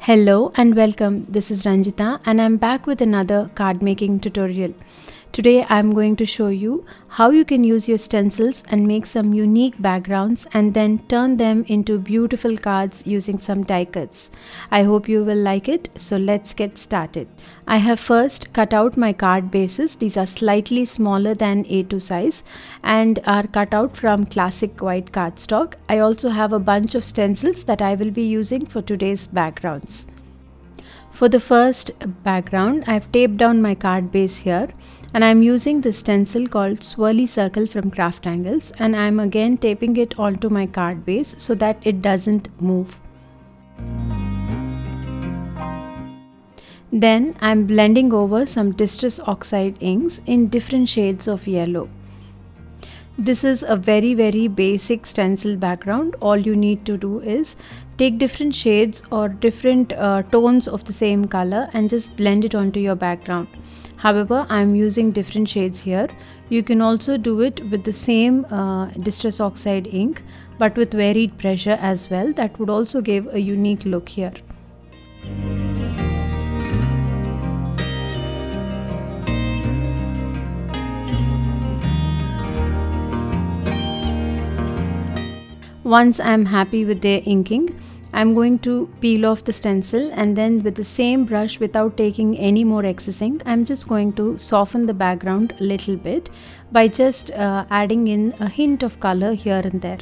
Hello and welcome. This is Ranjitha and I'm back with another card making tutorial. Today I'm going to show you how you can use your stencils and make some unique backgrounds and then turn them into beautiful cards using some die cuts. I hope you will like it, so let's get started. I have first cut out my card bases. These are slightly smaller than A2 size and are cut out from classic white cardstock. I also have a bunch of stencils that I will be using for today's backgrounds. For the first background, I've taped down my card base here and I'm using the stencil called Swirly Circle from Craft Angles, and I'm again taping it onto my card base so that it doesn't move. Then I'm blending over some Distress Oxide inks in different shades of yellow. This is a very basic stencil background. All you need to do is take different shades or different tones of the same color and just blend it onto your background. However, I am using different shades here. You can also do it with the same Distress Oxide ink but with varied pressure as well. That would also give a unique look here. Once I am happy with their inking, I am going to peel off the stencil, and then with the same brush, without taking any more excess ink, I am just going to soften the background a little bit by just adding in a hint of color here and there.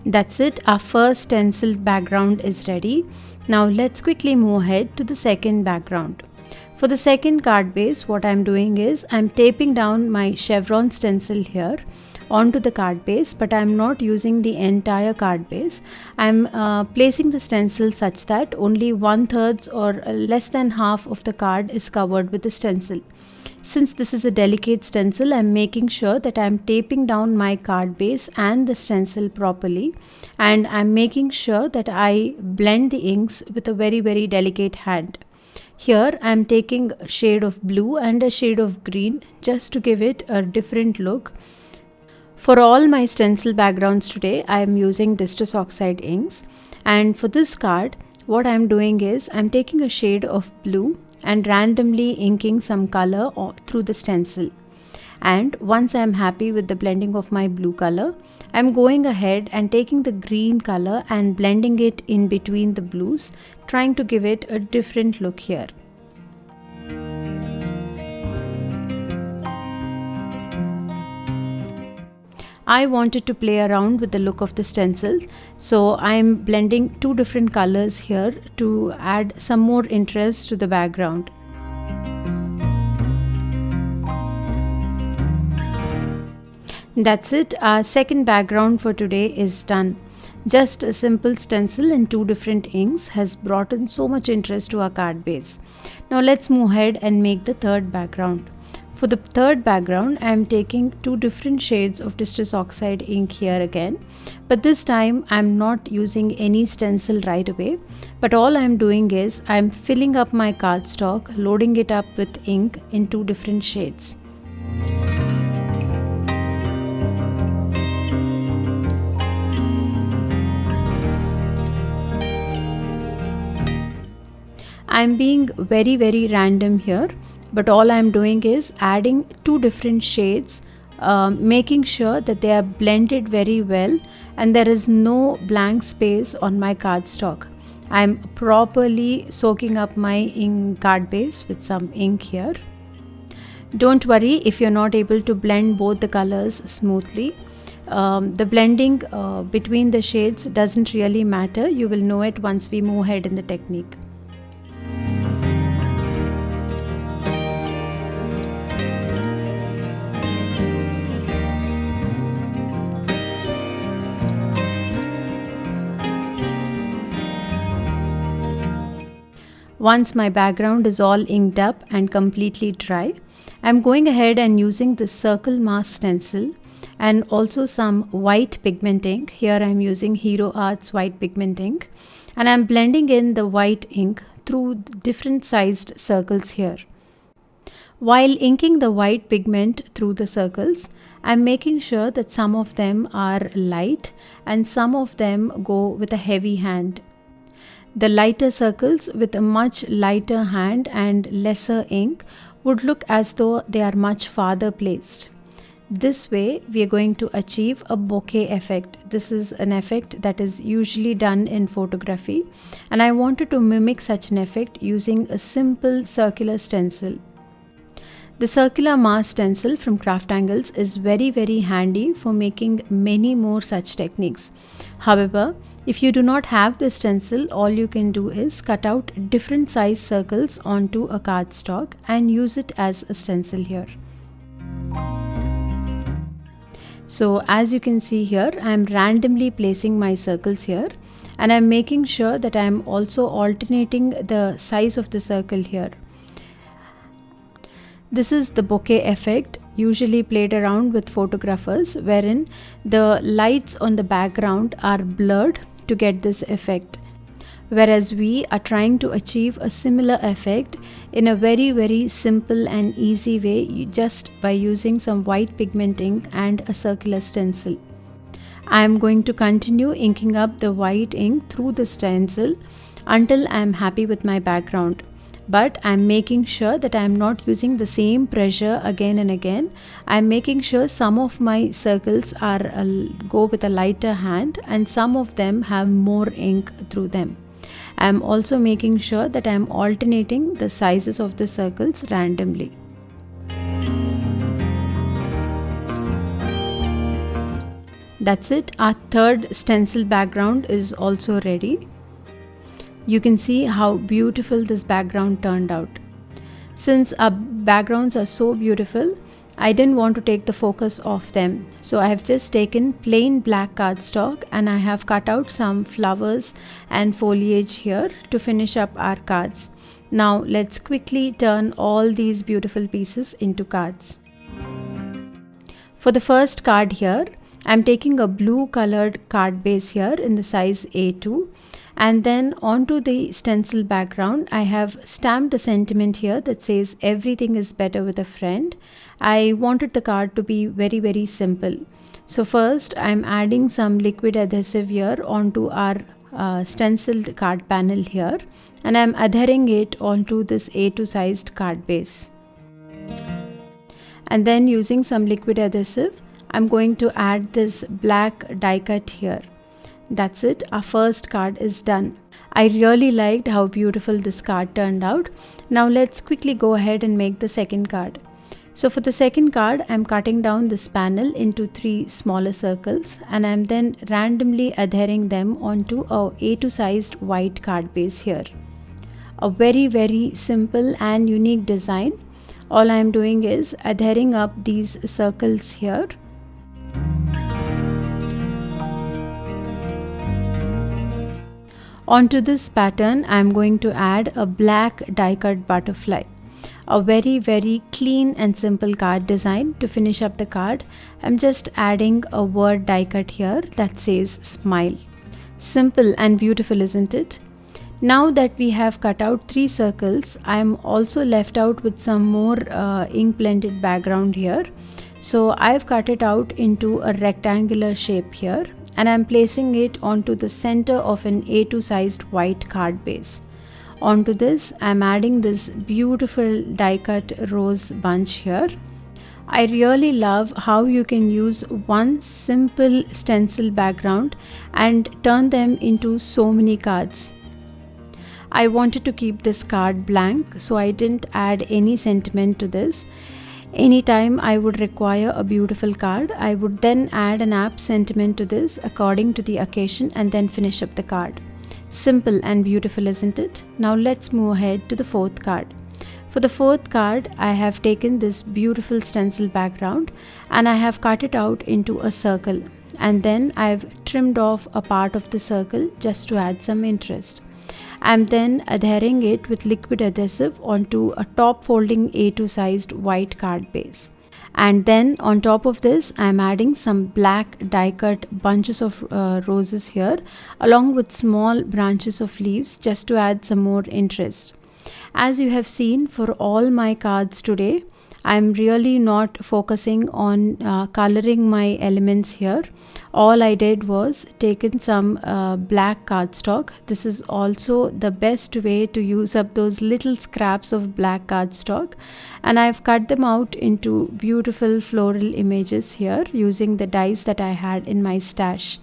That's it, our first stenciled background is ready. Now let's quickly move ahead to the second background. For the second card base, what I'm doing is I'm taping down my chevron stencil here onto the card base, but I'm not using the entire card base. I'm placing the stencil such that only 1/3 or less than half of the card is covered with the stencil. Since this is a delicate stencil, I'm making sure that I'm taping down my card base and the stencil properly, and I'm making sure that I blend the inks with a very delicate hand. Here I'm taking a shade of blue and a shade of green just to give it a different look. For all my stencil backgrounds today, I am using Distress Oxide inks, and for this card, what I am doing is I'm taking a shade of blue and randomly inking some color through the stencil. And once I am happy with the blending of my blue color, I am going ahead and taking the green color and blending it in between the blues, trying to give it a different look here. I wanted to play around with the look of the stencil, so I'm blending two different colors here to add some more interest to the background. That's it, our second background for today is done. Just a simple stencil and two different inks has brought in so much interest to our card base. Now let's move ahead and make the third background. For the third background, I am taking two different shades of Distress Oxide ink here again, but this time I am not using any stencil right away, but all I am doing is I am filling up my cardstock, loading it up with ink in two different shades. I am being very random here, but all I am doing is adding two different shades, making sure that they are blended very well and there is no blank space on my cardstock. I am properly soaking up my card base with some ink here. Don't worry if you're not able to blend both the colors smoothly. The blending between the shades doesn't really matter. You will know it once we move ahead in the technique. Once my background is all inked up and completely dry, I'm going ahead and using the circle mask stencil and also some white pigment ink. Here I'm using Hero Arts white pigment ink, and I'm blending in the white ink through different sized circles here. While inking the white pigment through the circles, I'm making sure that some of them are light and some of them go with a heavy hand. The lighter circles with a much lighter hand and lesser ink would look as though they are much farther placed. This way we are going to achieve a bokeh effect. This is an effect that is usually done in photography, and I wanted to mimic such an effect using a simple circular stencil. The circular mask stencil from Craftangles is very handy for making many more such techniques. However, if you do not have this stencil, all you can do is cut out different size circles onto a cardstock and use it as a stencil here. So as you can see here, I am randomly placing my circles here, and I am making sure that I am also alternating the size of the circle here. This is the bokeh effect usually played around with photographers, wherein the lights on the background are blurred to get this effect. Whereas we are trying to achieve a similar effect in a very simple and easy way, just by using some white pigment ink and a circular stencil. I am going to continue inking up the white ink through the stencil until I am happy with my background. But I am making sure that I am not using the same pressure again and again. I am making sure some of my circles are go with a lighter hand and some of them have more ink through them. I am also making sure that I am alternating the sizes of the circles randomly. That's it. Our third stencil background is also ready. You can see how beautiful this background turned out. Since our backgrounds are so beautiful, I didn't want to take the focus off them. So I have just taken plain black cardstock and I have cut out some flowers and foliage here to finish up our cards. Now let's quickly turn all these beautiful pieces into cards. For the first card here, I'm taking a blue colored card base here in the size A2. And then onto the stencil background, I have stamped a sentiment here that says everything is better with a friend. I wanted the card to be very simple. So first I'm adding some liquid adhesive here onto our stenciled card panel here, and I'm adhering it onto this A2 sized card base. And then using some liquid adhesive, I'm going to add this black die cut here. That's it, our first card is done. I really liked how beautiful this card turned out. Now let's quickly go ahead and make the second card. So for the second card, I'm cutting down this panel into 3 smaller circles and I'm then randomly adhering them onto a A2 sized white card base here. A very simple and unique design. All I'm doing is adhering up these circles here. Onto this pattern, I am going to add a black die cut butterfly. A very clean and simple card design. To finish up the card, I'm just adding a word die cut here that says smile. Simple and beautiful, isn't it? Now that we have cut out 3 circles, I am also left out with some more ink blended background here. So I've cut it out into a rectangular shape here, and I'm placing it onto the center of an A2 sized white card base. Onto this, I'm adding this beautiful die cut rose bunch here. I really love how you can use one simple stencil background and turn them into so many cards. I wanted to keep this card blank, so I didn't add any sentiment to this. Anytime I would require a beautiful card, I would then add an apt sentiment to this according to the occasion and then finish up the card. Simple and beautiful, isn't it? Now let's move ahead to the 4th card. For the 4th card, I have taken this beautiful stencil background and I have cut it out into a circle, and then I've trimmed off a part of the circle just to add some interest. I'm then adhering it with liquid adhesive onto a top folding A2 sized white card base. And then on top of this, I'm adding some black die cut bunches of roses here along with small branches of leaves just to add some more interest. As you have seen, for all my cards today, I'm really not focusing on coloring my elements here. All I did was taken some black cardstock. This is also the best way to use up those little scraps of black cardstock, and I've cut them out into beautiful floral images here using the dies that I had in my stash.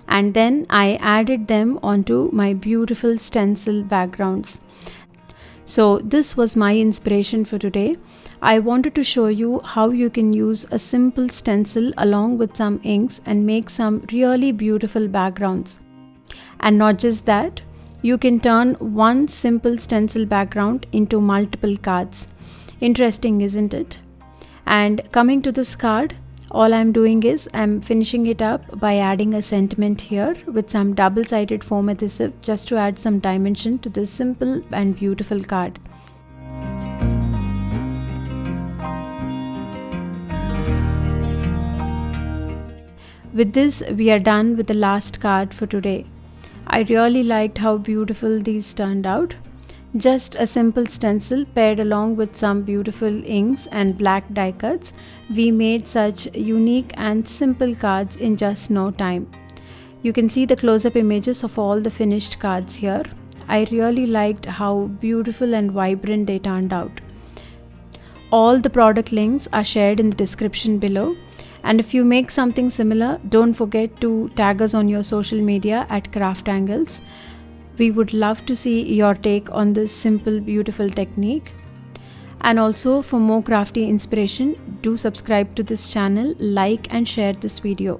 And then I added them onto my beautiful stencil backgrounds. So this was my inspiration for today. I wanted to show you how you can use a simple stencil along with some inks and make some really beautiful backgrounds. And not just that, you can turn one simple stencil background into multiple cards. Interesting, isn't it? And coming to this card, all I'm doing is I'm finishing it up by adding a sentiment here with some double-sided foam adhesive just to add some dimension to this simple and beautiful card. With this, we are done with the last card for today. I really liked how beautiful these turned out. Just a simple stencil paired along with some beautiful inks and black die cuts, we made such unique and simple cards in just no time. You can see the close-up images of all the finished cards here. I really liked how beautiful and vibrant they turned out. All the product links are shared in the description below. And if you make something similar, don't forget to tag us on your social media at Craft Angles. We would love to see your take on this simple, beautiful technique. And also, for more crafty inspiration, do subscribe to this channel, like and share this video.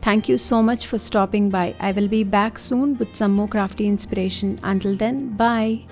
Thank you so much for stopping by. I will be back soon with some more crafty inspiration. Until then, bye.